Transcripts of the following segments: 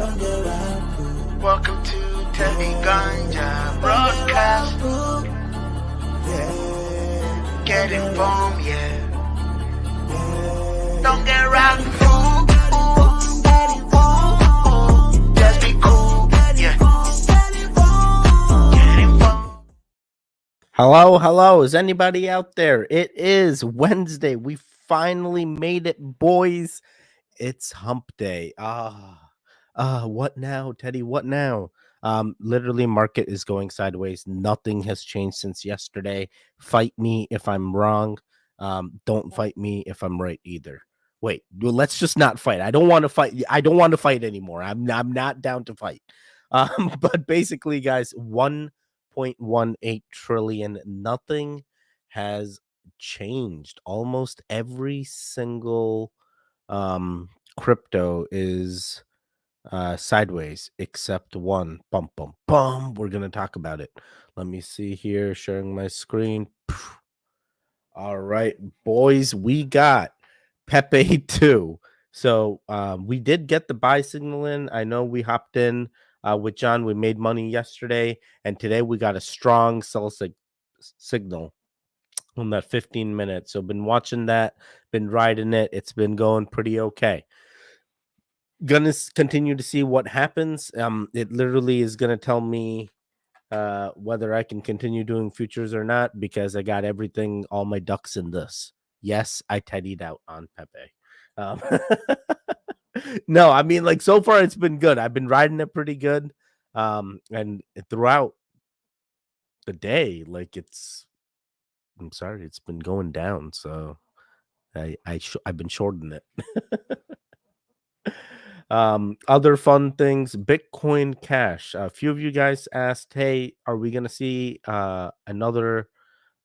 Welcome to Teddy Ganja Broadcast. Get informed, yeah. Don't get round. Just be cool, yeah. Get informed. Hello. Is anybody out there? It is Wednesday. We finally made it, boys. It's hump day. What now, Teddy? What now? Literally, market is going sideways. Nothing has changed since yesterday. Fight me if I'm wrong. Don't fight me if I'm right either. Wait, well, let's just not fight. I don't want to fight. I don't want to fight anymore. I'm not down to fight. But basically, guys, 1.18 trillion. Nothing has changed. Almost every single crypto is sideways except one. Bum bum bum. We're gonna talk about it. Let me see here, sharing my screen. All right, boys, we got Pepe 2. So we did get the buy signal in. I know we hopped in with John. We made money yesterday, and today we got a strong sell signal on that 15 minutes. So been watching that, been riding it. It's been going pretty okay. Gonna continue to see what happens. It literally is gonna tell me whether I can continue doing futures or not, because I got everything, all my ducks in this. Yes, I teddied out on Pepe. Um, no, I mean, like, so far it's been good. I've been riding it pretty good. And throughout the day, like, I'm sorry, it's been going down. So I've been shorting it. Other fun things, Bitcoin Cash. A few of you guys asked, hey, are we going to see another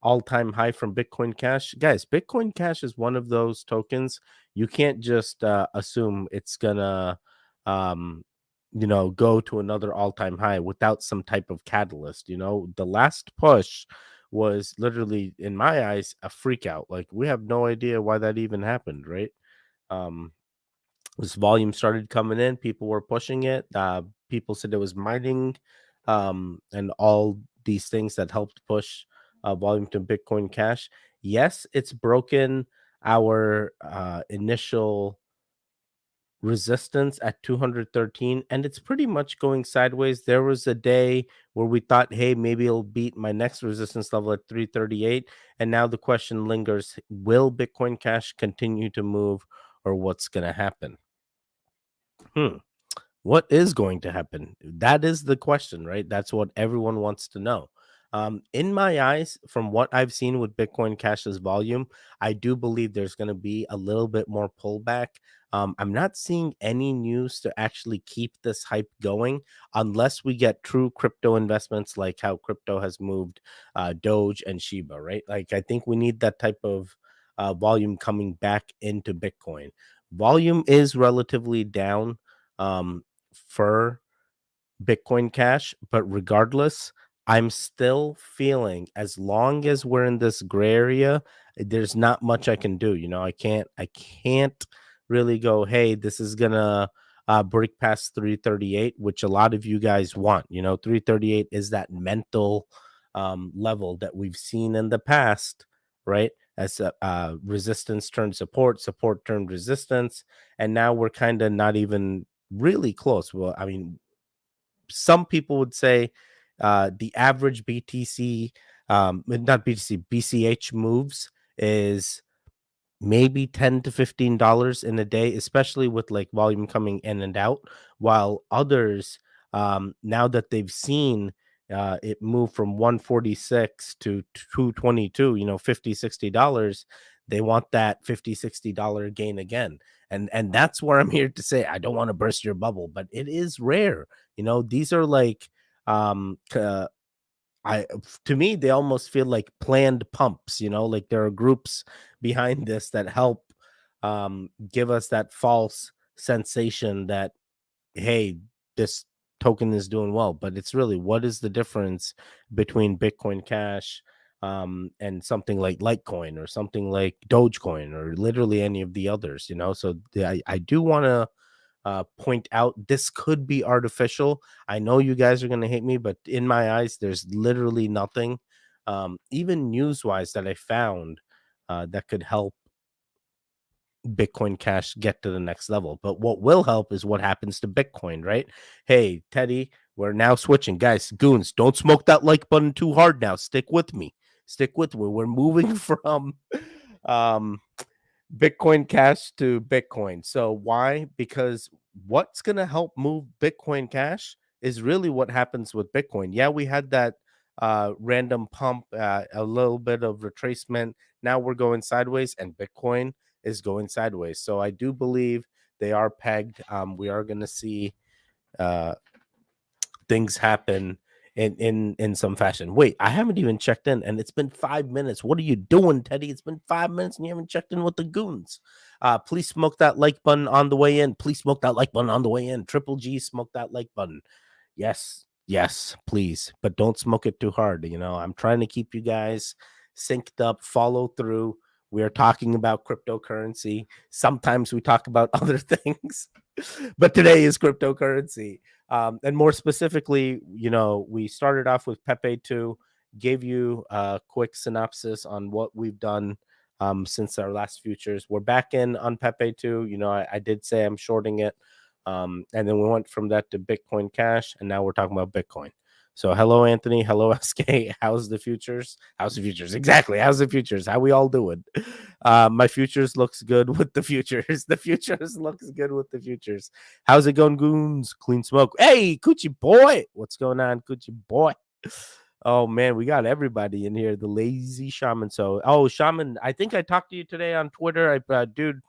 all-time high from Bitcoin Cash? Guys, Bitcoin Cash is one of those tokens you can't just assume it's gonna go to another all-time high without some type of catalyst. The last push was literally, in my eyes, a freak out. Like, we have no idea why that even happened, right? This volume started coming in, people were pushing it, people said it was mining, and all these things that helped push volume to Bitcoin Cash. Yes, it's broken our initial resistance at 213, and it's pretty much going sideways. There was a day where we thought, hey, maybe it'll beat my next resistance level at 338, and now the question lingers, will Bitcoin Cash continue to move, or what's going to happen? What is going to happen? That is the question, right? That's what everyone wants to know. In my eyes, from what I've seen with Bitcoin Cash's volume, I do believe there's going to be a little bit more pullback. I'm not seeing any news to actually keep this hype going unless we get true crypto investments, like how crypto has moved Doge and Shiba, right? Like, I think we need that type of volume coming back into Bitcoin. Volume is relatively down for Bitcoin Cash, but regardless, I'm still feeling, as long as we're in this gray area, there's not much I can do. I can't really go, hey, this is gonna break past 338, which a lot of you guys want. 338 is that mental level that we've seen in the past, right? As resistance turned support, support turned resistance, and now we're kind of not even really close. Well, I mean, some people would say the average BTC, not BTC, BCH moves is maybe $10 to $15 in a day, especially with like volume coming in and out, while others, now that they've seen it move from 146 to 222, $50-$60, they want that $50-$60 gain again. And that's where I'm here to say, I don't want to burst your bubble, but it is rare. These are like to me, they almost feel like planned pumps. Like, there are groups behind this that help give us that false sensation that, hey, this token is doing well. But it's really, what is the difference between Bitcoin Cash and something like Litecoin or something like Dogecoin or literally any of the others? So I do want to point out this could be artificial. I know you guys are going to hate me, but in my eyes, there's literally nothing, even news wise, that I found that could help Bitcoin Cash get to the next level. But what will help is what happens to Bitcoin, right? Hey, Teddy, we're now switching. Guys, goons, don't smoke that like button too hard now. Stick with me. Stick with me. We're moving from um Bitcoin Cash to Bitcoin. So why? Because what's going to help move Bitcoin Cash is really what happens with Bitcoin. Yeah, we had that random pump, a little bit of retracement. Now we're going sideways, and Bitcoin is going sideways. So I do believe they are pegged. We are going to see uh, things happen in some fashion. Wait, I haven't even checked in, and it's been 5 minutes. What are you doing, Teddy? It's been 5 minutes, and you haven't checked in with the goons. Please smoke that like button on the way in. Please smoke that like button on the way in. Triple G, smoke that like button. Yes, yes, please, but don't smoke it too hard. You know, I'm trying to keep you guys synced up, follow through. We are talking about cryptocurrency. Sometimes we talk about other things, but today is cryptocurrency. And more specifically, you know, we started off with Pepe 2, gave you a quick synopsis on what we've done since our last futures. We're back in on Pepe 2. You know, I did say I'm shorting it. And then we went from that to Bitcoin Cash, and now we're talking about Bitcoin. So hello, Anthony. Hello, SK. How's the futures? How's the futures? Exactly. How's the futures? How we all doing? My futures looks good with the futures. The futures looks good with the futures. How's it going, goons? Clean smoke. Hey, Coochie boy. What's going on, Coochie boy? Oh man, we got everybody in here. The lazy shaman. So, oh, shaman. I think I talked to you today on Twitter. Dude,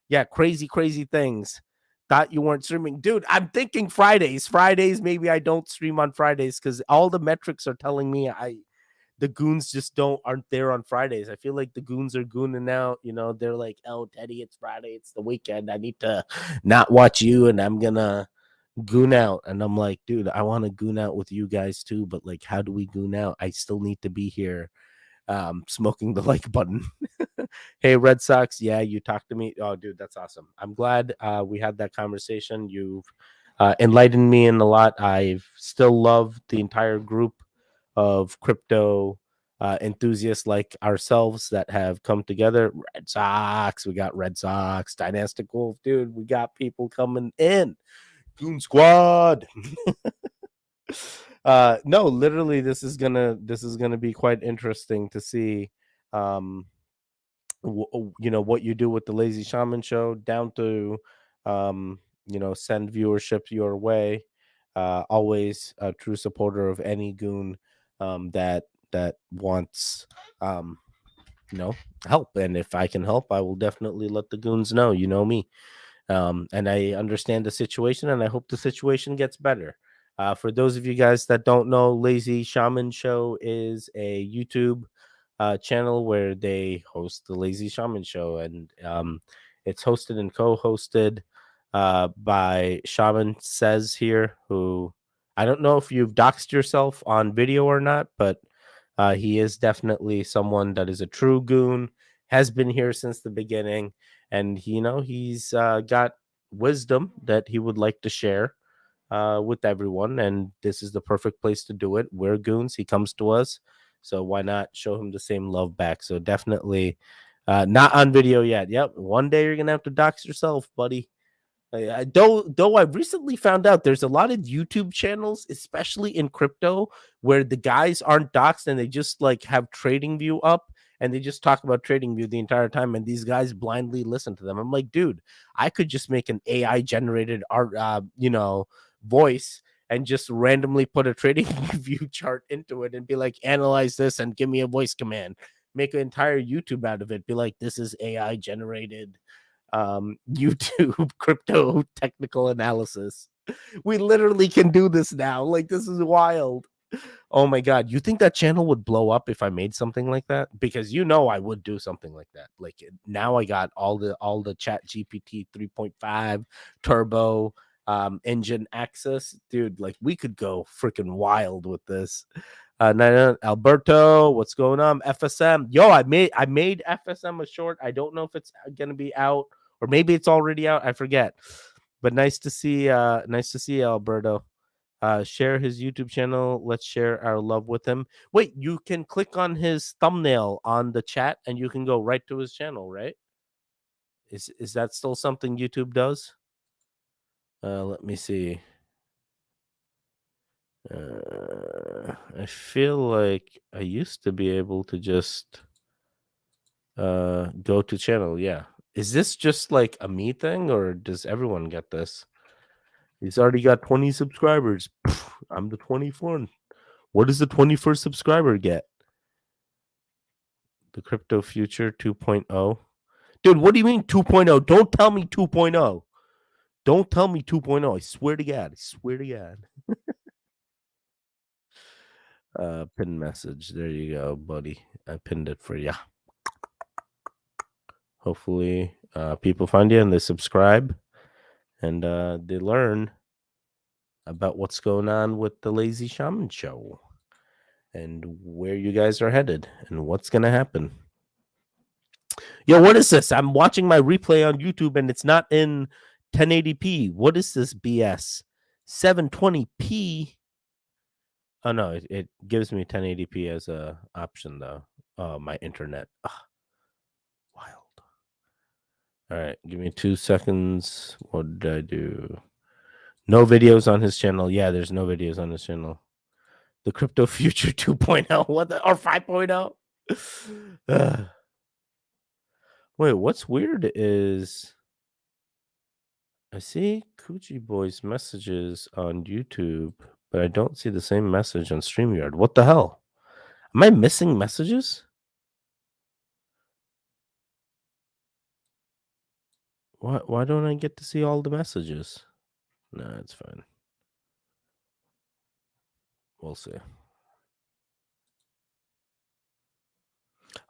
yeah, crazy things. Thought you weren't streaming, dude. I'm thinking Fridays. Maybe I don't stream on Fridays because all the metrics are telling me the goons just aren't there on Fridays. I feel like the goons are gooning out. You know, they're like, "Oh, Teddy, it's Friday. It's the weekend. I need to not watch you, and I'm gonna goon out." And I'm like, dude, I want to goon out with you guys too, but like, how do we goon out? I still need to be here smoking the like button. Hey, Red Sox. Yeah, you talked to me. Oh, dude, that's awesome. I'm glad we had that conversation. You've enlightened me in a lot. I still love the entire group of crypto enthusiasts like ourselves that have come together. Red Sox. We got Red Sox. Dynastic Wolf. Dude, we got people coming in. Goon Squad. No, literally, this is gonna be quite interesting to see. You know what you do with the Lazy Shaman show, down to you know, send viewership your way. Always a true supporter of any goon that wants you know, help, and if I can help, I will definitely let the goons know. You know me. And I understand the situation, and I hope the situation gets better. For those of you guys that don't know, Lazy Shaman Show is a YouTube channel where they host the Lazy Shaman Show, and it's hosted and co-hosted by Shaman Says here, who I don't know if you've doxed yourself on video or not, but he is definitely someone that is a true goon, has been here since the beginning, and you know, he's got wisdom that he would like to share with everyone, and this is the perfect place to do it. We're goons. He comes to us, so why not show him the same love back? So definitely not on video yet. Yep, one day you're gonna have to dox yourself, buddy. Though I recently found out there's a lot of YouTube channels, especially in crypto, where the guys aren't doxed and they just like have Trading View up and they just talk about Trading View the entire time, and these guys blindly listen to them. I'm like, dude, I could just make an AI generated art, you know, voice, and just randomly put a Trading View chart into it and be like, analyze this and give me a voice command. Make an entire YouTube out of it. Be like, this is AI generated YouTube crypto technical analysis. We literally can do this now. Like, this is wild. Oh my god, you think that channel would blow up if I made something like that? Because you know I would do something like that. Like, now I got all the Chat GPT 3.5 turbo engine access, dude. Like, we could go freaking wild with this. Alberto, what's going on? FSM, yo, I made FSM a short. I don't know if it's gonna be out or maybe it's already out. I forget. But nice to see Alberto. Share his YouTube channel. Let's share our love with him. Wait, you can click on his thumbnail on the chat and you can go right to his channel, right? Is that still something YouTube does? Let me see. I feel like I used to be able to just go to channel. Yeah. Is this just like a me thing or does everyone get this? He's already got 20 subscribers. Pff, I'm the 24th. What does the 21st subscriber get? The Crypto Future 2.0. Dude, what do you mean 2.0? Don't tell me 2.0. Don't tell me 2.0. I swear to God. I swear to God. Pin message. There you go, buddy. I pinned it for you. Hopefully, people find you and they subscribe and they learn about what's going on with the Lazy Shaman show and where you guys are headed and what's going to happen. Yo, what is this? I'm watching my replay on YouTube and it's not in 1080p. What is this BS? 720p. Oh no, it gives me 1080p as a option though. Oh, my internet. Ugh. Wild. All right, give me 2 seconds. What did I do? No videos on his channel. Yeah, there's no videos on his channel. The Crypto Future 2.0. What the or 5.0? Wait, what's weird is I see Coochie Boy's messages on YouTube, but I don't see the same message on StreamYard. What the hell? Am I missing messages? Why don't I get to see all the messages? No, it's fine. We'll see.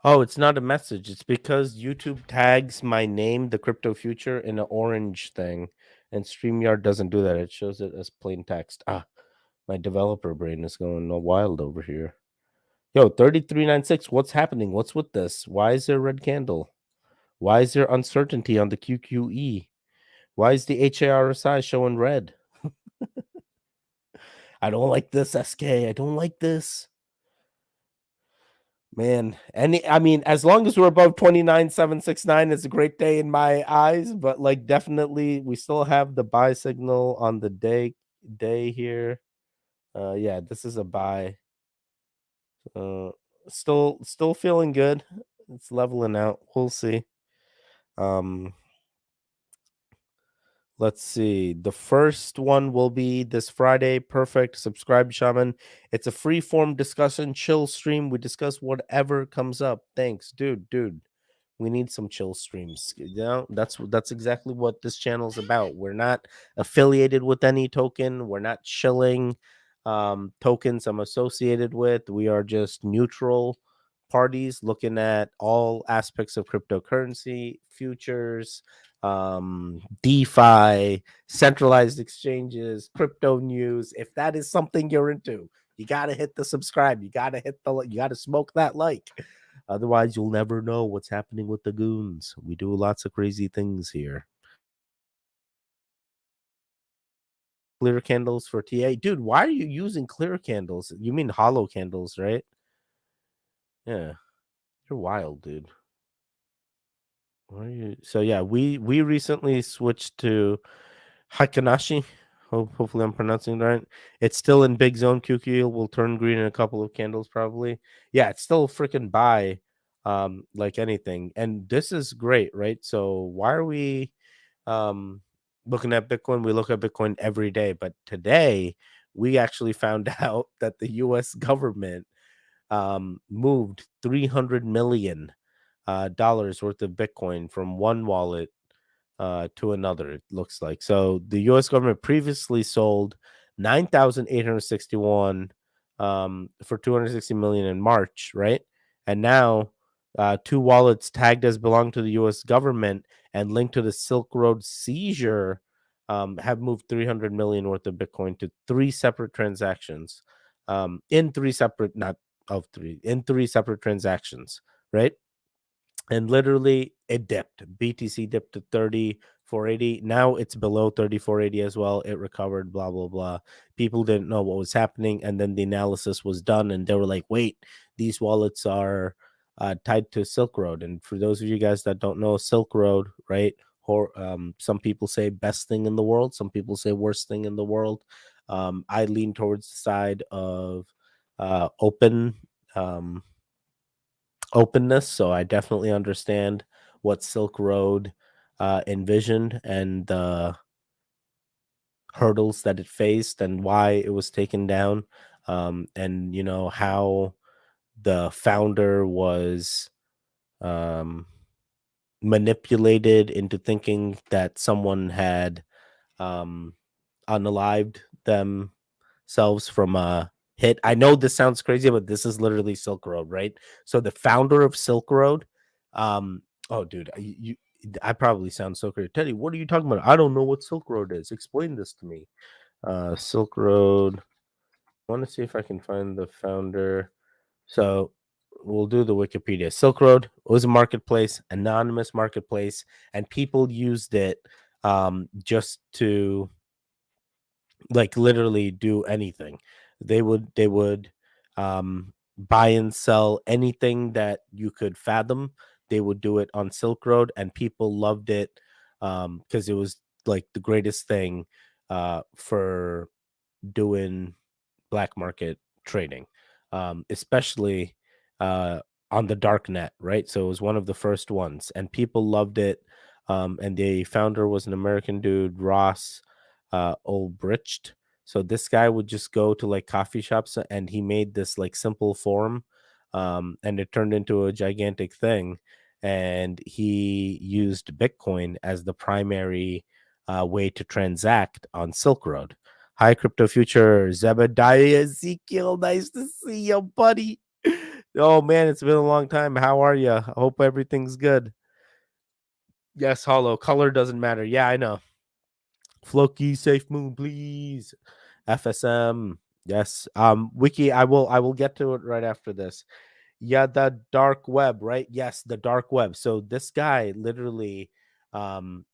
Oh, it's not a message. It's because YouTube tags my name, the Crypto Future, in an orange thing, and StreamYard doesn't do that. It shows it as plain text. Ah, my developer brain is going all wild over here. Yo, 3396, what's happening? What's with this? Why is there a red candle? Why is there uncertainty on the QQE? Why is the HARSI showing red? I don't like this, SK. I don't like this. Man, I mean, as long as we're above 29,769, it's a great day in my eyes. But like, definitely, we still have the buy signal on the day here. Yeah, this is a buy. Still feeling good. It's leveling out. We'll see. Let's see. The first one will be this Friday. Perfect. Subscribe, Shaman. It's a free form discussion, chill stream. We discuss whatever comes up. Thanks, dude. We need some chill streams. You know, that's exactly what this channel is about. We're not affiliated with any token. We're not chilling tokens I'm associated with. We are just neutral parties looking at all aspects of cryptocurrency, futures, DeFi, centralized exchanges, crypto news. If that is something you're into, you got to hit the subscribe. You got to smoke that like. Otherwise, you'll never know what's happening with the goons. We do lots of crazy things here. Clear candles for TA. Dude, why are you using clear candles? You mean hollow candles, right? Yeah. You're wild, dude. Why are you? So yeah, we recently switched to Hakanashi. Hopefully I'm pronouncing it right. It's still in big zone. QQ will turn green in a couple of candles, probably. Yeah, it's still freaking buy, like anything. And this is great, right? So why are we looking at Bitcoin? We look at Bitcoin every day, but today we actually found out that the US government moved $300 million dollars worth of Bitcoin from one wallet to another. It looks like so. The U.S. government previously sold 9,861 for 260 million in March, right? And now two wallets tagged as belong to the U.S. government and linked to the Silk Road seizure have moved 300 million worth of Bitcoin to three separate transactions, in three separate, not of three, in three separate transactions, right? And literally it dipped. BTC dipped to 30, 480. Now it's below 3480 as well. It recovered, blah, blah, blah. People didn't know what was happening. And then the analysis was done, and they were like, wait, these wallets are tied to Silk Road. And for those of you guys that don't know, Silk Road, right? Or some people say best thing in the world, some people say worst thing in the world. I lean towards the side of open openness, so I definitely understand what Silk Road envisioned and the hurdles that it faced and why it was taken down, and how the founder was um, manipulated into thinking that someone had um, unalived themselves from a hit. I know this sounds crazy, but this is literally Silk Road, right? So the founder of Silk Road, oh, dude, I probably sound so crazy. Teddy, what are you talking about? I don't know what Silk Road is. Explain this to me. Silk Road. I want to see if I can find the founder. So we'll do the Wikipedia. Silk Road was a marketplace, anonymous marketplace, and people used it just to like literally do anything. They would buy and sell anything that you could fathom. They would do it on Silk Road, and people loved it because it was like the greatest thing for doing black market trading, especially uh, on the dark net, right? So it was one of the first ones, and people loved it. And the founder was an American dude, Ross Ulbricht. So this guy would just go to like coffee shops, and he made this like simple form, and it turned into a gigantic thing. And he used Bitcoin as the primary way to transact on Silk Road. Hi, Crypto Future. Zebediah Ezekiel. Nice to see you, buddy. Oh, man, it's been a long time. How are you? I hope everything's good. Yes, Hollow. Color doesn't matter. Yeah, I know. Floki, safe moon, please. FSM. Yes. Wiki, I will get to it right after this. Yeah, the dark web, right? Yes, the dark web. So this guy literally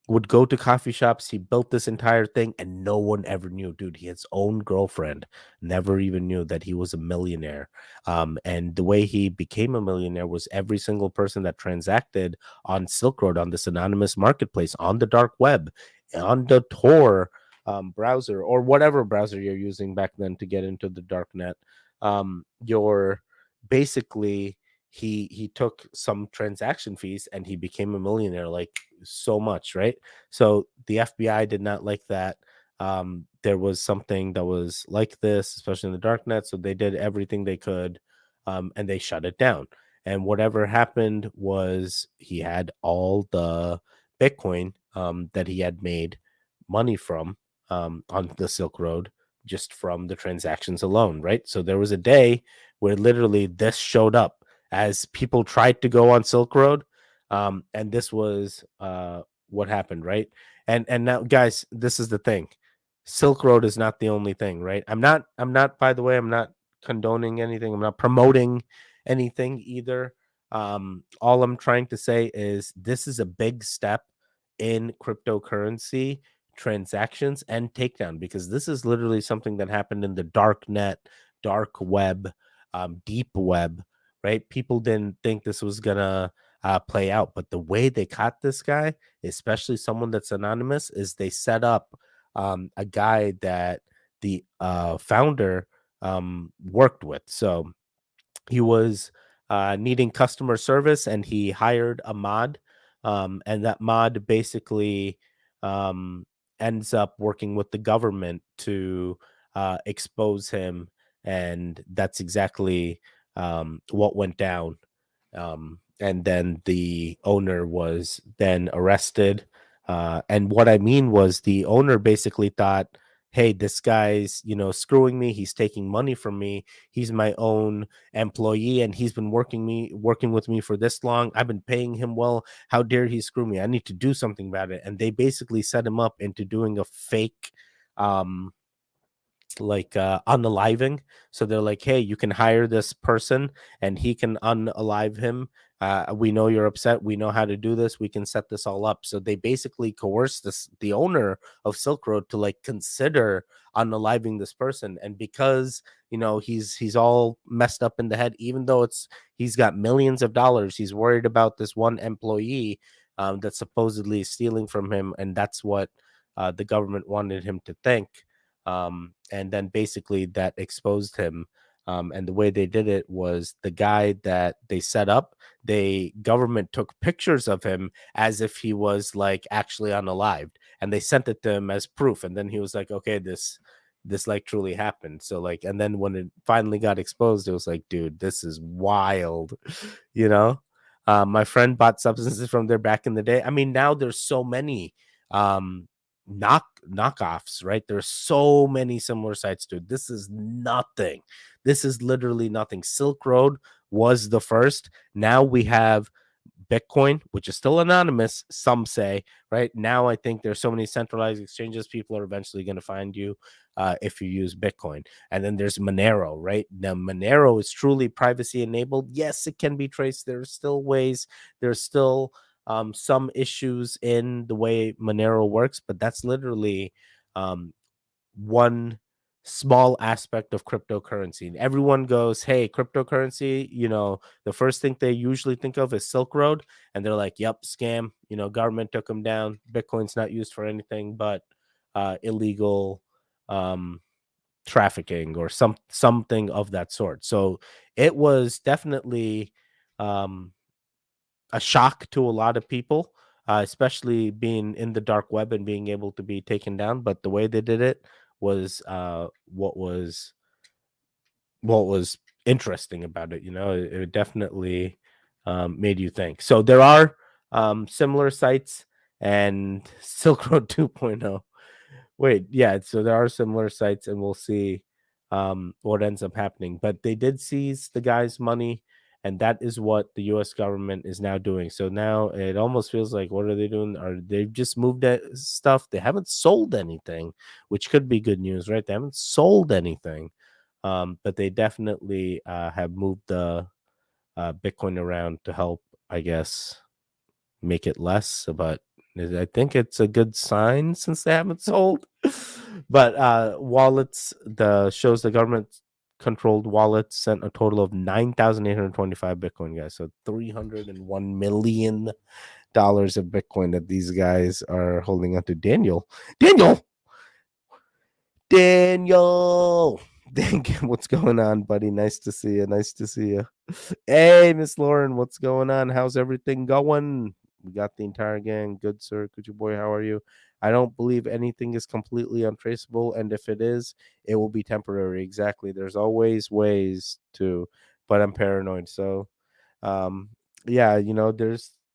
would go to coffee shops. He built this entire thing and no one ever knew, dude. His own girlfriend never even knew that he was a millionaire. And the way he became a millionaire was every single person that transacted on Silk Road, on this anonymous marketplace, on the dark web, on the Tor browser, or whatever browser you're using back then to get into the dark net. Your basically he took some transaction fees and he became a millionaire, like so much, right? So the FBI did not like that. There was something that was like this, especially in the dark net, so they did everything they could, and they shut it down. And whatever happened was he had all the Bitcoin that he had made money from on the Silk Road just from the transactions alone, right? So there was a day where literally this showed up as people tried to go on Silk Road, and this was what happened, right? And now, guys, this is the thing: Silk Road is not the only thing, right? I'm not. By the way, I'm not condoning anything. I'm not promoting anything either. All I'm trying to say is this is a big step in cryptocurrency transactions and takedown, because this is literally something that happened in the dark net, dark web, deep web, right? People didn't think this was gonna play out, but the way they caught this guy, especially someone that's anonymous, is they set up a guy that the founder worked with. So he was needing customer service and he hired a mod, and that mod basically um, ends up working with the government to expose him, and that's exactly what went down. And then the owner was then arrested, and what I mean was the owner basically thought, hey, this guy's screwing me, he's taking money from me, he's my own employee and he's been working with me for this long, I've been paying him well, how dare he screw me, I need to do something about it. And they basically set him up into doing a fake um like unaliving. So they're like, hey, you can hire this person and he can unalive him, We know you're upset. We know how to do this. We can set this all up. So they basically coerced the owner of Silk Road to like consider unaliving this person. And because he's all messed up in the head, even though he's got millions of dollars, he's worried about this one employee that supposedly is stealing from him, and that's what the government wanted him to think. And then basically that exposed him. And the way they did it was the guy that they set up, government took pictures of him as if he was like actually unalived, and they sent it to him as proof. And then he was like, okay, this like truly happened. So like, and then when it finally got exposed, it was like, dude, this is wild. you know my friend bought substances from there back in the day. I mean, now there's so many knockoffs, right? There's so many similar sites, dude. This is nothing. This is literally nothing. Silk Road was the first. Now we have Bitcoin, which is still anonymous, some say, right? Now I think there's so many centralized exchanges, people are eventually going to find you if you use Bitcoin. And then there's Monero, right? Now Monero is truly privacy enabled. Yes, it can be traced. There's still ways. There's still some issues in the way Monero works, but that's literally one small aspect of cryptocurrency. And everyone goes, hey, cryptocurrency, the first thing they usually think of is Silk Road. And they're like, yep, scam, government took them down. Bitcoin's not used for anything but illegal trafficking or something of that sort. So it was definitely a shock to a lot of people, especially being in the dark web and being able to be taken down. But the way they did it was what was interesting about it. It definitely made you think. So there are similar sites and Silk Road 2.0. Wait, yeah. So there are similar sites, and we'll see what ends up happening. But they did seize the guy's money, and that is what the U.S. government is now doing. So now it almost feels like, what are they doing? Are they've just moved that stuff? They haven't sold anything, which could be good news, right? They haven't sold anything, but they definitely have moved the Bitcoin around to help, I guess, make it less. But I think it's a good sign since they haven't sold. But wallets, shows the government controlled wallets sent a total of 9,825 Bitcoin, guys. So $301 million of Bitcoin that these guys are holding on to. Daniel, what's going on, buddy? Nice to see you. Hey, Miss Lauren, what's going on? How's everything going? We got the entire gang. Good, sir. Good, your boy. How are you? I don't believe anything is completely untraceable, and if it is, it will be temporary. Exactly. There's always ways to, but I'm paranoid. So, yeah,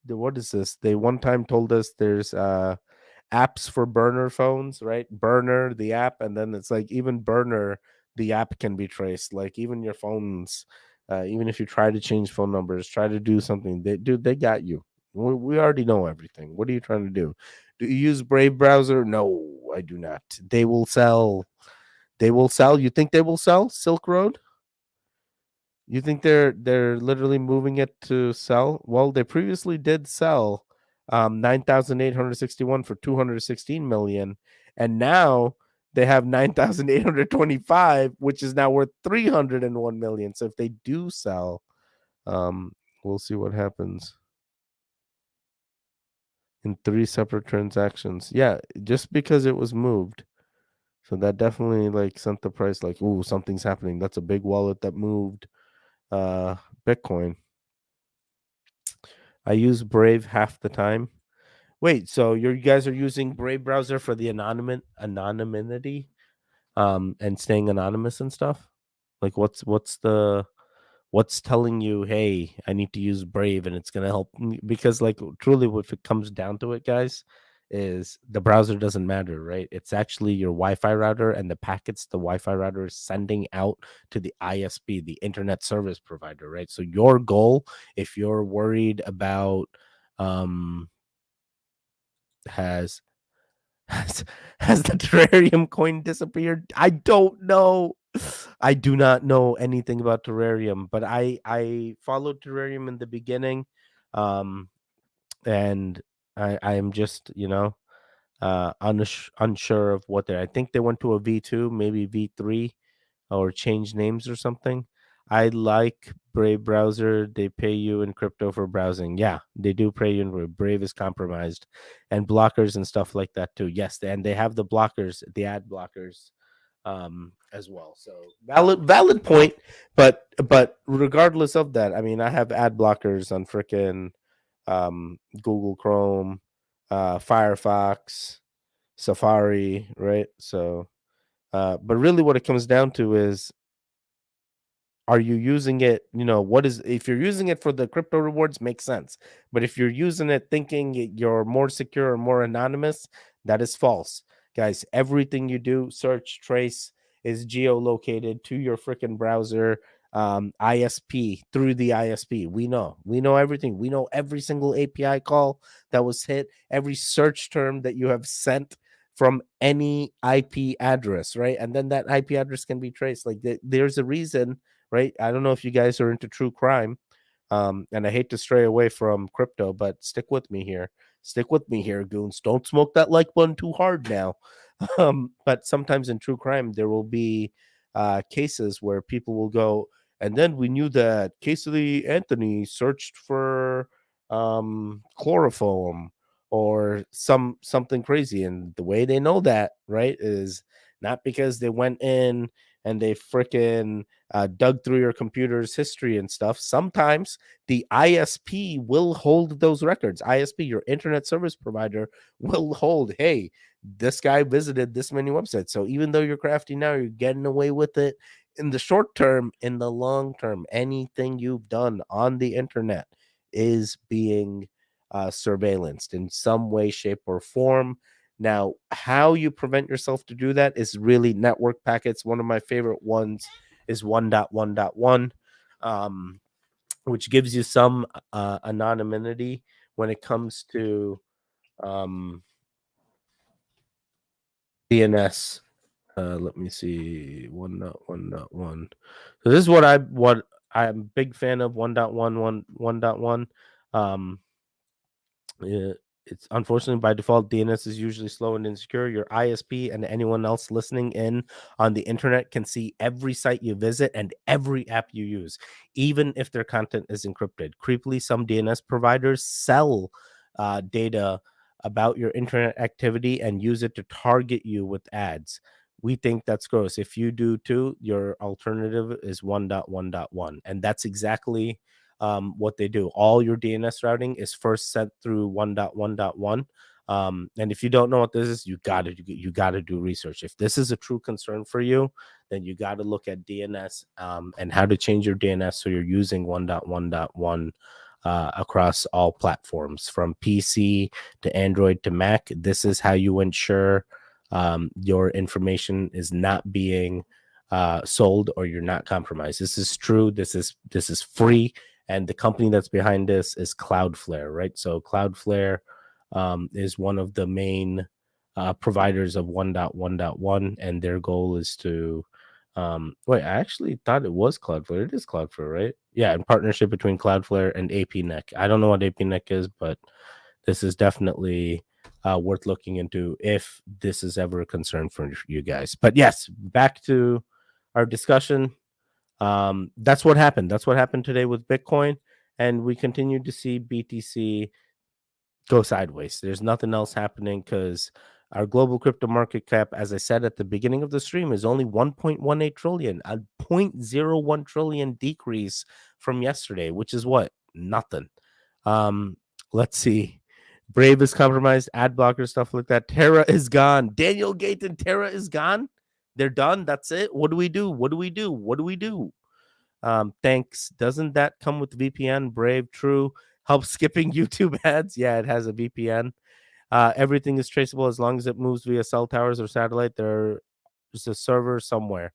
what is this? They one time told us there's apps for burner phones, right? Burner, the app, and then it's like even burner, the app can be traced. Like even your phones, even if you try to change phone numbers, try to do something, they got you. We already know everything. What are you trying to do? Do you use Brave browser? No, I do not. They will sell. They will sell. You think they will sell Silk Road? You think they're literally moving it to sell? Well, they previously did sell 9,861 for 216 million, and now they have 9,825, which is now worth 301 million. So if they do sell, we'll see what happens in 3 separate transactions. Yeah, just because it was moved. So that definitely like sent the price like, ooh, something's happening. That's a big wallet that moved Bitcoin. I use Brave half the time. Wait, so you guys are using Brave browser for the anonymity and staying anonymous and stuff? Like what's telling you, hey, I need to use Brave and it's going to help me? Because like truly if it comes down to it, guys, is the browser doesn't matter, right? It's actually your Wi-Fi router and the packets the Wi-Fi router is sending out to the ISP, the internet service provider, right? So your goal, if you're worried about has has the terrarium coin disappeared? I don't know. I do not know anything about terrarium, but I followed terrarium in the beginning. And I am just, unsure of what they're. I think they went to a V2, maybe V3, or change names or something. I like Brave browser. They pay you in crypto for browsing. Yeah, they do pay you in Brave is compromised, and blockers and stuff like that too. Yes, and they have the blockers, the ad blockers, as well. So valid point. But regardless of that, I mean, I have ad blockers on frickin' Google Chrome, Firefox, Safari, right? So but really what it comes down to is, are you using it? What is, if you're using it for the crypto rewards, makes sense. But if you're using it thinking you're more secure or more anonymous, that is false. Guys, everything you do, search, trace, is geolocated to your freaking browser, ISP, through the ISP. We know everything. We know every single API call that was hit, every search term that you have sent from any IP address, right? And then that IP address can be traced. Like there's a reason, right? I don't know if you guys are into true crime, and I hate to stray away from crypto, but stick with me here. Stick with me here, goons. Don't smoke that like button too hard now. But sometimes in true crime, there will be cases where people will go, and then we knew that Casey Anthony searched for chloroform or something crazy, and the way they know that, right, is not because they went in and they freaking dug through your computer's history and stuff. Sometimes the ISP will hold those records. ISP, your internet service provider, will hold, hey, this guy visited this many websites. So even though you're crafty now, you're getting away with it in the short term. In the long term, anything you've done on the internet is being surveillanced in some way, shape, or form. Now, how you prevent yourself to do that is really network packets. One of my favorite ones is 1.1.1, which gives you some anonymity when it comes to DNS. Let me see, 1.1.1. So this is what I'm a big fan of, 1.1.1. It's unfortunately by default, DNS is usually slow and insecure. Your ISP and anyone else listening in on the internet can see every site you visit and every app you use, even if their content is encrypted. Creepily, some DNS providers sell data about your internet activity and use it to target you with ads. We think that's gross. If you do too, your alternative is 1.1.1, and that's exactly what they do. All your DNS routing is first sent through 1.1.1. And if you don't know what this is, you gotta do research. If this is a true concern for you, then you got to look at DNS and how to change your DNS so you're using 1.1.1 across all platforms, from PC to Android to Mac. This is how you ensure your information is not being sold or you're not compromised. This is true. This is free. And the company that's behind this is Cloudflare, right? So Cloudflare is one of the main providers of 1.1.1, and their goal is to wait, I actually thought it was Cloudflare. It is Cloudflare, right? Yeah, in partnership between Cloudflare and APNEC. I don't know what APNEC is, but this is definitely worth looking into if this is ever a concern for you guys. But yes, back to our discussion. That's what happened. That's what happened today with Bitcoin, and we continue to see BTC go sideways. There's nothing else happening because our global crypto market cap, as I said at the beginning of the stream, is only 1.18 trillion, a 0.01 trillion decrease from yesterday, which is what? Nothing. Let's see. Brave is compromised, ad blocker, stuff like that. Terra is gone. Daniel Gates and Terra is gone. They're done. That's it. What do we do? What do we do? What do we do? Thanks. Doesn't that come with VPN? Brave, true. Help skipping YouTube ads. Yeah, it has a VPN. Everything is traceable as long as it moves via cell towers or satellite. There's a server somewhere.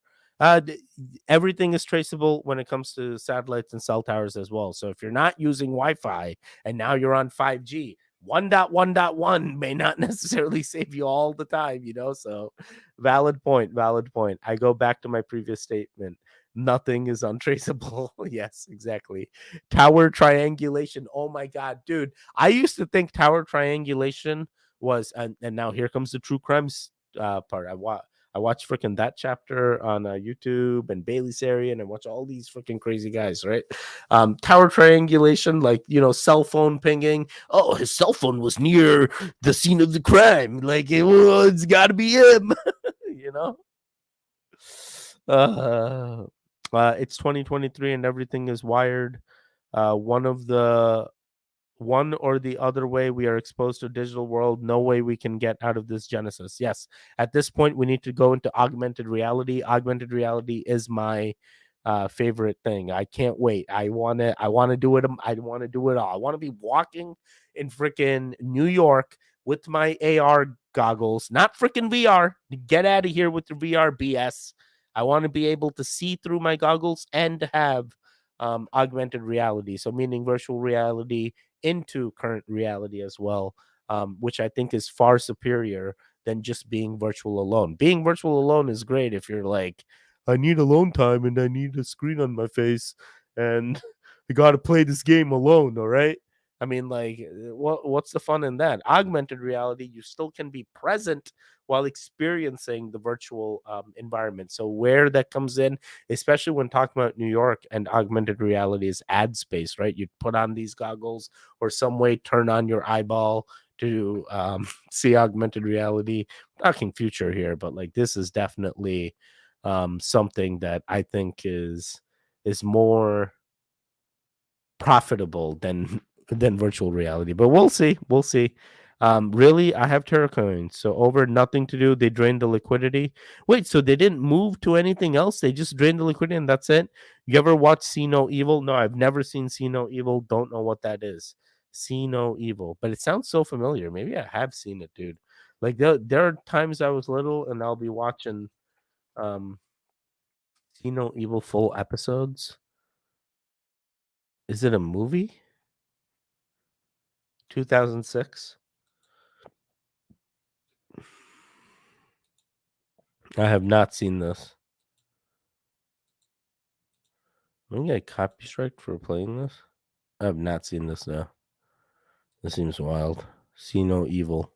Everything is traceable when it comes to satellites and cell towers as well. So if you're not using Wi-Fi and now you're on 5G, 1.1.1 may not necessarily save you all the time, So valid point. I go back to my previous statement. Nothing is untraceable. Yes, exactly. Tower triangulation. Oh my god, dude. I used to think tower triangulation was, and now here comes the true crimes part. I watch freaking that chapter on YouTube and Bailey Sarian and watch all these freaking crazy guys, right? Tower triangulation, like, cell phone pinging. Oh, his cell phone was near the scene of the crime. Like, it's got to be him, you know? Uh, it's 2023 and everything is wired. One or the other way, we are exposed to a digital world. No way we can get out of this genesis. Yes, at this point, we need to go into augmented reality. Augmented reality is my favorite thing. I can't wait. I want to do it. I want to do it all. I want to be walking in freaking New York with my AR goggles, not freaking VR. Get out of here with the VR BS. I want to be able to see through my goggles and have augmented reality. So, meaning virtual reality into current reality as well, which I think is far superior than just being virtual alone. Being virtual alone is great if you're like, I need alone time and I need a screen on my face and I got to play this game alone. All right. I mean, like, what's the fun in that? Augmented reality, you still can be present while experiencing the virtual environment. So, where that comes in, especially when talking about New York and augmented reality, is ad space, right? You put on these goggles or some way turn on your eyeball to see augmented reality. I'm talking future here, but like this is definitely something that I think is more profitable than virtual reality. But we'll see. We'll see. Really, I have Terra coins. So over nothing to do, they drained the liquidity. Wait, so they didn't move to anything else? They just drained the liquidity and that's it? You ever watch See No Evil? No, I've never seen See No Evil. Don't know what that is. See No Evil. But it sounds so familiar. Maybe I have seen it, dude. Like there are times I was little and I'll be watching um See No Evil full episodes. Is it a movie? 2006? I have not seen this. I'm gonna get copy strike for playing this. I have not seen this though. This seems wild. See No Evil.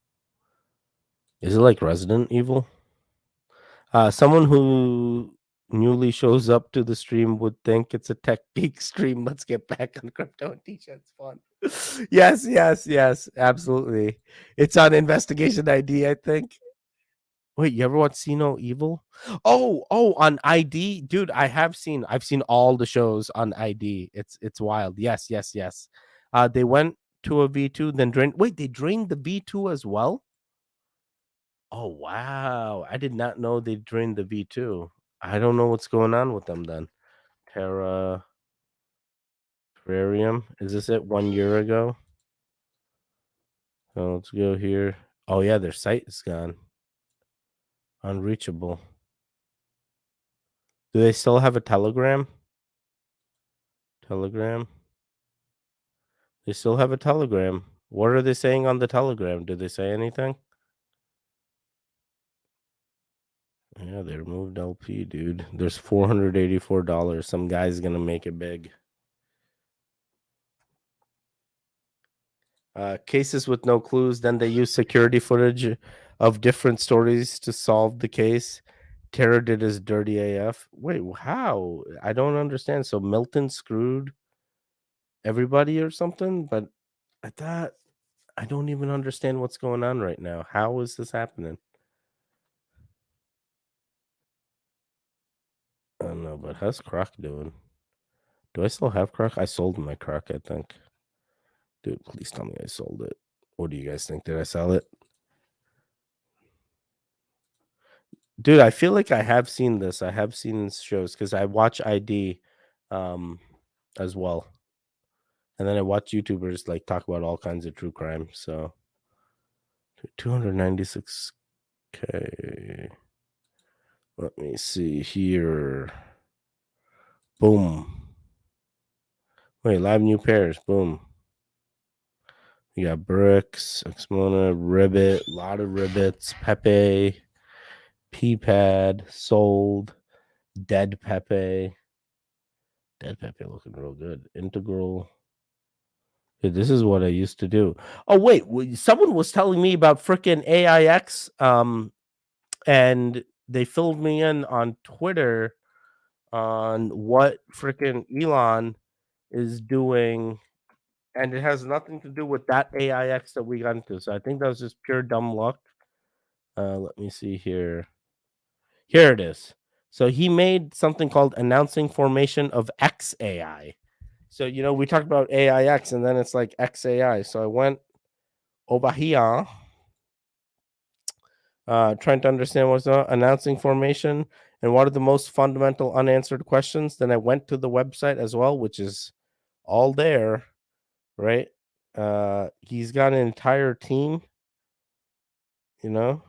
Is it like Resident Evil? Someone who newly shows up to the stream would think it's a tech geek stream. Let's get back on crypto and teach. It's fun. Yes, absolutely. It's on Investigation ID, I think. Wait, you ever watch See No Evil? Oh, on ID, dude. I've seen all the shows on ID. It's wild. Yes. They went to a V2, then drained. Wait, they drained the V2 as well. Oh wow, I did not know they drained the V2. I don't know what's going on with them then. Terra Terrarium. Is this it 1 year ago? So let's go here. Oh yeah, their site is gone. Unreachable. Do they still have a Telegram? Telegram. They still have a Telegram. What are they saying on the Telegram? Did they say anything? Yeah, they removed LP, dude. There's $484. Some guy's gonna make it big. Cases with no clues. Then they use security footage of different stories to solve the case. Terror did his dirty AF. Wait, how? I don't understand. So Milton screwed everybody or something? But I thought I don't even understand what's going on right now. How is this happening? I don't know, but how's Croc doing? Do I still have Croc? I sold my Croc, I think. Dude, please tell me I sold it. What do you guys think? Did I sell it? Dude, I feel like I have seen this. I have seen shows because I watch ID as well. And then I watch YouTubers like talk about all kinds of true crime. So 296K. Let me see here. Boom. Wait, live new pairs. Boom. We got Bricks, Exmona, Ribbit, a lot of Ribbits, Pepe, P-Pad, Sold, Dead Pepe. Dead Pepe looking real good. Integral. Yeah, this is what I used to do. Oh wait, someone was telling me about freaking AIX, and they filled me in on Twitter on what freaking Elon is doing, and it has nothing to do with that AIX that we got into. So I think that was just pure dumb luck. Let me see here. Here it is. So he made something called announcing formation of XAI. So we talked about AIX, and then it's like XAI. So I went over here, trying to understand what's announcing formation and what are the most fundamental unanswered questions. Then I went to the website as well, which is all there, right? He's got an entire team, you know.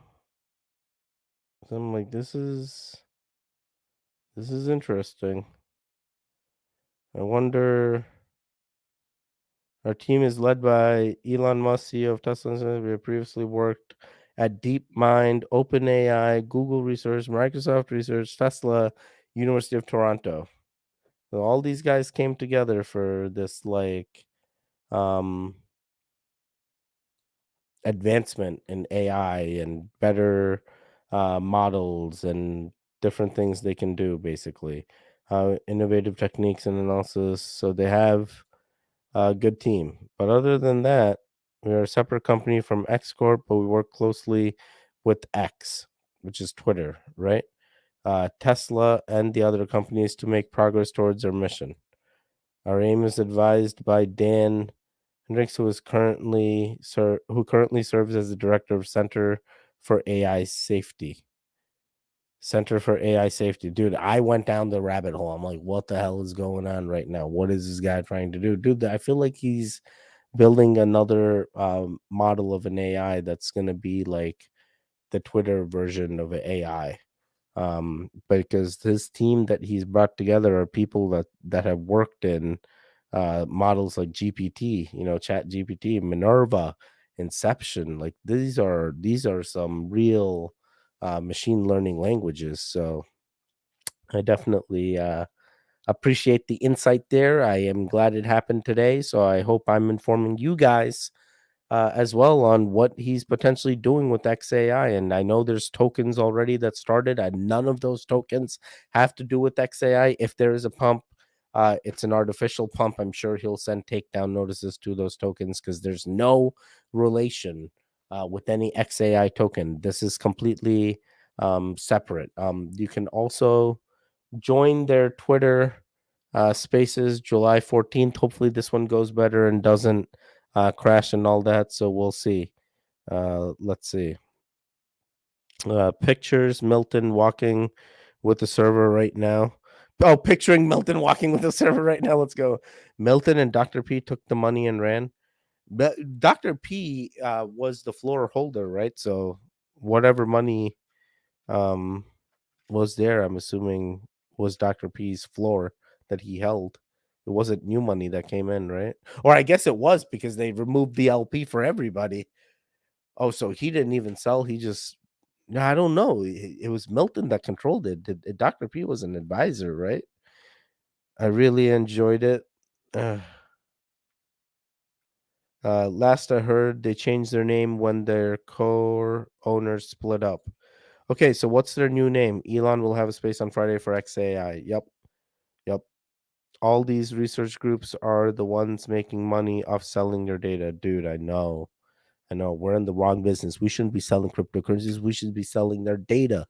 So I'm like, this is interesting. I wonder. Our team is led by Elon Musk, CEO of Tesla. We have previously worked at DeepMind, OpenAI, Google Research, Microsoft Research, Tesla, University of Toronto. So all these guys came together for this um advancement in AI and better models and different things they can do, basically. Innovative techniques and analysis. So they have a good team. But other than that, we are a separate company from X Corp, but we work closely with X, which is Twitter, right? Tesla and the other companies to make progress towards our mission. Our aim is advised by Dan Hendricks, who currently serves as the director of Center for AI Safety. Center for AI Safety. Dude, I went down the rabbit hole. I'm like, what the hell is going on right now? What is this guy trying to do? Dude, I feel like he's building another model of an AI that's going to be like the Twitter version of an AI. Because his team that he's brought together are people that have worked in models like GPT, Chat GPT, Minerva, Inception. Like these are some real machine learning languages. So I definitely appreciate the insight there. I am glad it happened today. So I hope I'm informing you guys as well on what he's potentially doing with XAI. And I know there's tokens already that started, and none of those tokens have to do with XAI. If there is a pump, it's an artificial pump. I'm sure he'll send takedown notices to those tokens because there's no relation with any XAI token. This is completely separate. You can also join their Twitter spaces July 14th. Hopefully, this one goes better and doesn't crash and all that. So we'll see. Let's see. Pictures Milton walking with the server right now. Oh, picturing Milton walking with the server right now. Let's go. Milton and Dr. P took the money and ran. But Dr. P was the floor holder, right? So whatever money um, was there, I'm assuming was Dr. P's floor that he held. It wasn't new money that came in, right? Or I guess it was because they removed the LP for everybody. Oh, so he didn't even sell. He just, no, I don't know. It was Milton that controlled it. Dr. P was an advisor, right? I really enjoyed it. Uh, last I heard, they changed their name when their core owners split up. Okay, so what's their new name? Elon will have a space on Friday for XAI. Yep. Yep. All these research groups are the ones making money off selling their data. Dude, I know. I know. We're in the wrong business. We shouldn't be selling cryptocurrencies. We should be selling their data.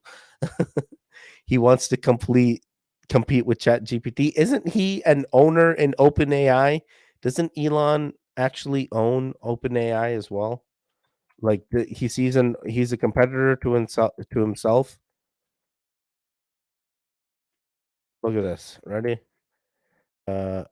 He wants to compete with ChatGPT. Isn't he an owner in OpenAI? Doesn't Elon actually own OpenAI as well? Like he's a competitor to himself. Look at this. Ready? Uh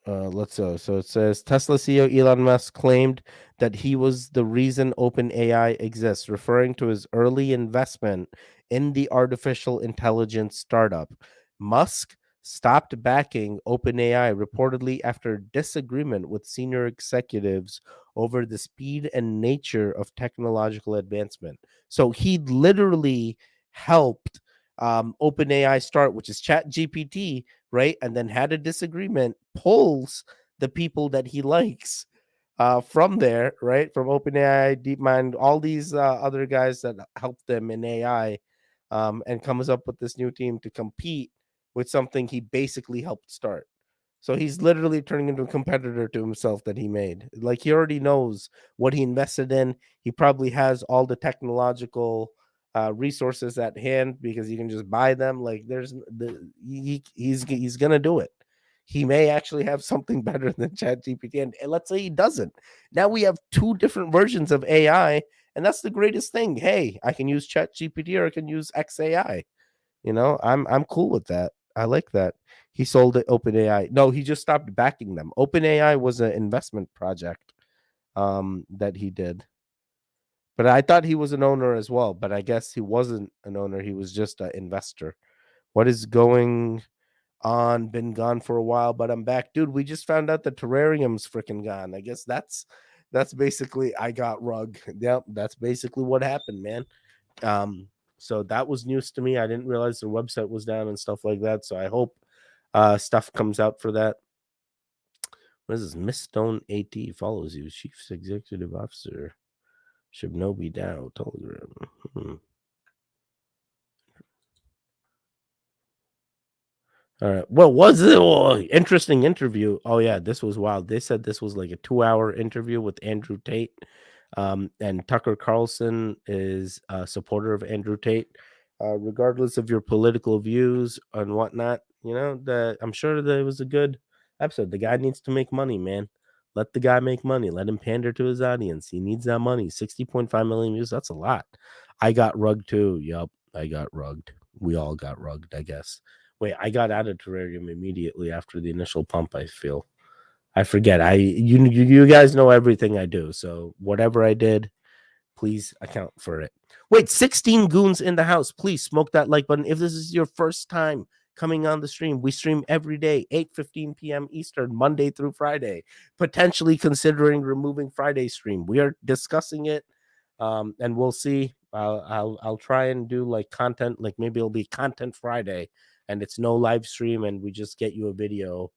let's go. So it says Tesla CEO Elon Musk claimed that he was the reason OpenAI exists, referring to his early investment in the artificial intelligence startup. Musk stopped backing OpenAI reportedly after disagreement with senior executives over the speed and nature of technological advancement. So he literally helped OpenAI start, which is Chat GPT, right? And then had a disagreement, pulls the people that he likes from there, right? From OpenAI, DeepMind, all these other guys that help them in AI, and comes up with this new team to compete with something he basically helped start. So he's literally turning into a competitor to himself that he made. Like he already knows what he invested in. He probably has all the technological resources at hand because you can just buy them. Like there's he's gonna do it. He may actually have something better than ChatGPT, and let's say he doesn't. Now we have two different versions of AI, and that's the greatest thing. Hey, I can use ChatGPT or I can use XAI. I'm cool with that. I like that. He sold it OpenAI. No, he just stopped backing them. OpenAI was an investment project that he did. But I thought he was an owner as well, but I guess he wasn't an owner. He was just an investor. What is going on? Been gone for a while, but I'm back. Dude, we just found out the terrarium's freaking gone. I guess that's basically I got rug. Yep, that's basically what happened, man. So that was news to me. I didn't realize their website was down and stuff like that. So I hope stuff comes out for that. What is this? Miss Stone AT follows you. Chief Executive Officer. Shibnobi Dow. Telegram. All right. What was it? Oh, interesting interview. Oh, yeah. This was wild. They said this was like a 2-hour interview with Andrew Tate. And Tucker Carlson is a supporter of Andrew Tate. Regardless of your political views and whatnot, I'm sure that it was a good episode. The guy needs to make money, man. Let the guy make money. Let him pander to his audience. He needs that money. 60.5 million views. That's a lot. I got rugged too. Yup. I got rugged. We all got rugged, I guess. Wait, I got out of terrarium immediately after the initial pump, I feel. I forget. You guys know everything I do. So whatever I did, please account for it. Wait, 16 goons in the house. Please smoke that like button. If this is your first time coming on the stream, we stream every day, 8:15 p.m. Eastern, Monday through Friday. Potentially considering removing Friday stream. We are discussing it, and we'll see. I'll try and do like content, like maybe it'll be Content Friday, and it's no live stream, and we just get you a video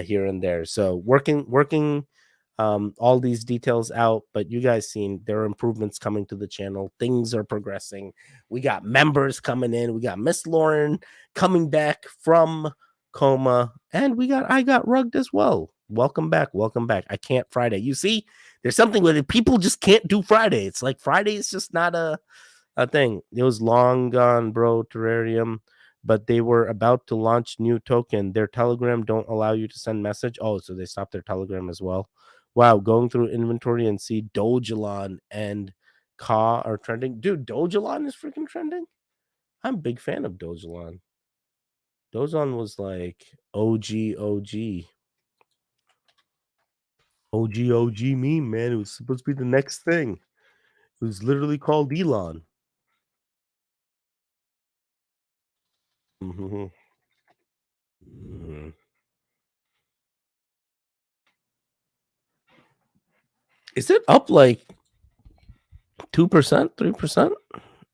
here and there. So working all these details out, but you guys seen there are improvements coming to the channel. Things are progressing. We got members coming in. We got Miss Lauren coming back from coma, and I got rugged as well. Welcome back. I can't Friday. You see, there's something with it. People just can't do Friday. It's like Friday is just not a thing. It was long gone, bro. Terrarium. But they were about to launch new token. Their Telegram don't allow you to send message. Oh, so they stopped their Telegram as well. Wow, going through inventory and see Dogelon and Ka are trending. Dude, Dogelon is freaking trending. I'm a big fan of Dogelon. Dogelon was like OG. OG meme, man. It was supposed to be the next thing. It was literally called Elon. Mm-hmm. Mm-hmm. Is it up like 2%, 3%?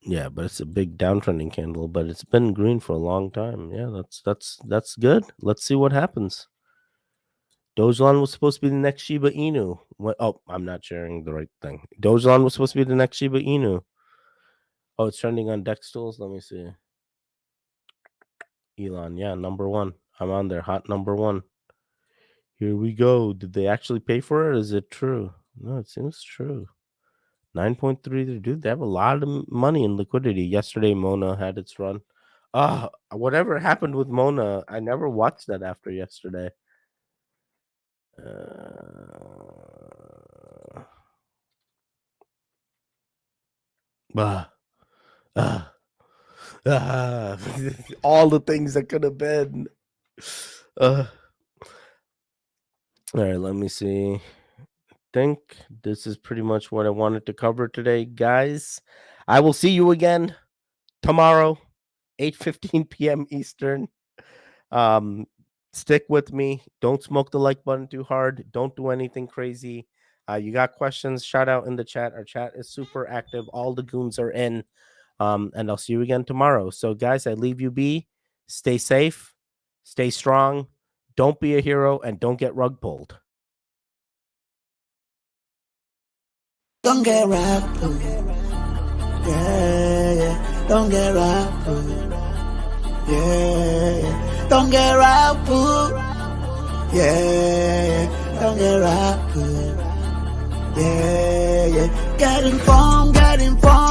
Yeah, but it's a big downtrending candle, but it's been green for a long time. Yeah, that's good. Let's see what happens. Dogelon was supposed to be the next Shiba Inu. What? Oh, I'm not sharing the right thing. Dogelon was supposed to be the next Shiba Inu. Oh, it's trending on Dex Tools. Let me see. Elon, yeah, number one. I'm on there, hot number one. Here we go. Did they actually pay for it? Is it true? No, it seems true. 9.3. Dude, they have a lot of money in liquidity. Yesterday, Mona had its run. Whatever happened with Mona, I never watched that after yesterday. All the things that could have been. All right, let me see. Think this is pretty much what I wanted to cover today, guys. I will see you again tomorrow, 8:15 p.m. Eastern. Stick with me. Don't smoke the like button too hard. Don't do anything crazy. You got questions? Shout out in the chat. Our chat is super active. All the goons are in. And I'll see you again tomorrow. So, guys, I leave you be. Stay safe, stay strong, don't be a hero, and don't get rug pulled. Don't get wrapped. Yeah, yeah. Don't get wrapped. Yeah, yeah. Don't get wrapped. Yeah, yeah. Don't get wrapped. Yeah, yeah. Get informed, get informed.